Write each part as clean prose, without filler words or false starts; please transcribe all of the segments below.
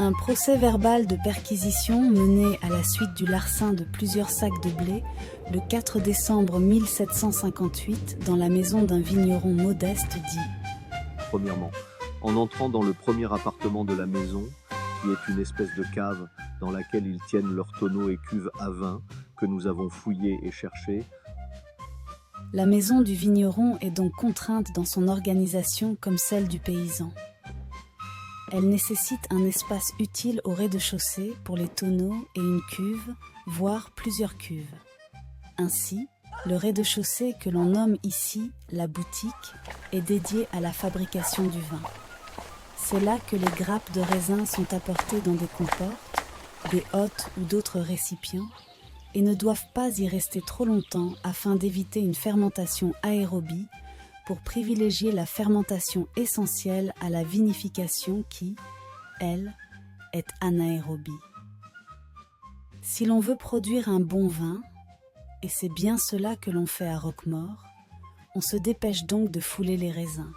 Un procès-verbal de perquisition mené à la suite du larcin de plusieurs sacs de blé le 4 décembre 1758 dans la maison d'un vigneron modeste dit « Premièrement, en entrant dans le premier appartement de la maison, qui est une espèce de cave dans laquelle ils tiennent leurs tonneaux et cuves à vin que nous avons fouillés et cherchés. La maison du vigneron est donc contrainte dans son organisation comme celle du paysan. Elle nécessite un espace utile au rez-de-chaussée pour les tonneaux et une cuve, voire plusieurs cuves. Ainsi, le rez-de-chaussée que l'on nomme ici la boutique est dédié à la fabrication du vin. C'est là que les grappes de raisin sont apportées dans des comportes, des hottes ou d'autres récipients et ne doivent pas y rester trop longtemps afin d'éviter une fermentation aérobie pour privilégier la fermentation essentielle à la vinification qui, elle, est anaérobie. Si l'on veut produire un bon vin, et c'est bien cela que l'on fait à Roquemaure, on se dépêche donc de fouler les raisins.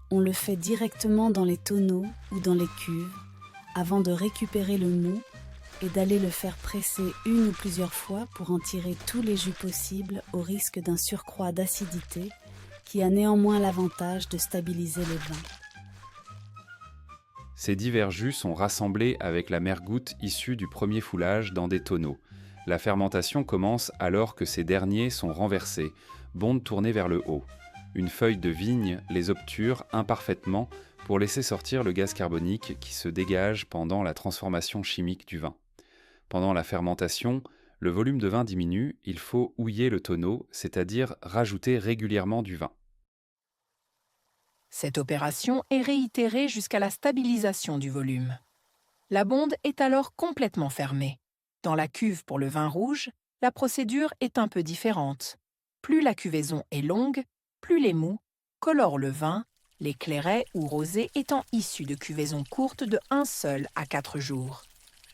On le fait directement dans les tonneaux ou dans les cuves avant de récupérer le mou et d'aller le faire presser une ou plusieurs fois pour en tirer tous les jus possibles au risque d'un surcroît d'acidité qui a néanmoins l'avantage de stabiliser les vins. Ces divers jus sont rassemblés avec la mergoutte issue du premier foulage dans des tonneaux. La fermentation commence alors que ces derniers sont renversés, bondes tournées vers le haut. Une feuille de vigne les obture imparfaitement pour laisser sortir le gaz carbonique qui se dégage pendant la transformation chimique du vin. Pendant la fermentation, le volume de vin diminue, il faut houiller le tonneau, c'est-à-dire rajouter régulièrement du vin. Cette opération est réitérée jusqu'à la stabilisation du volume. La bonde est alors complètement fermée. Dans la cuve pour le vin rouge, la procédure est un peu différente. Plus la cuvaison est longue, plus les mous colorent le vin, les clairets ou rosés étant issus de cuvaisons courtes de 1 seul à 4 jours.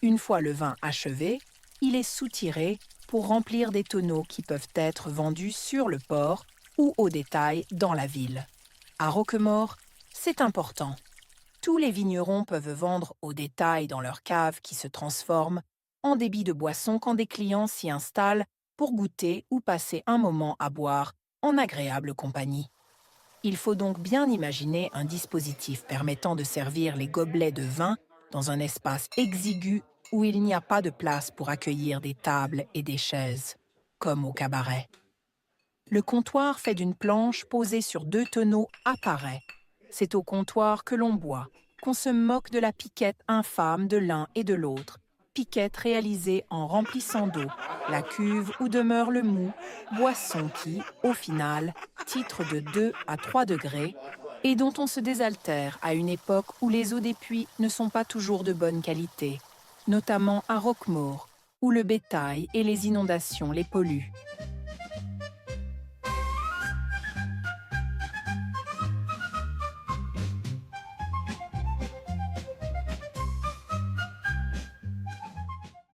Une fois le vin achevé, il est soutiré pour remplir des tonneaux qui peuvent être vendus sur le port ou au détail dans la ville. À Roquemaure, c'est important. Tous les vignerons peuvent vendre au détail dans leur cave qui se transforme en débit de boisson quand des clients s'y installent pour goûter ou passer un moment à boire en agréable compagnie. Il faut donc bien imaginer un dispositif permettant de servir les gobelets de vin dans un espace exigu où il n'y a pas de place pour accueillir des tables et des chaises, comme au cabaret. Le comptoir fait d'une planche posée sur 2 tonneaux apparaît. C'est au comptoir que l'on boit, qu'on se moque de la piquette infâme de l'un et de l'autre, piquette réalisée en remplissant d'eau la cuve où demeure le mou, boisson qui, au final, titre de 2 à 3 degrés et dont on se désaltère à une époque où les eaux des puits ne sont pas toujours de bonne qualité, notamment à Roquemaure, où le bétail et les inondations les polluent.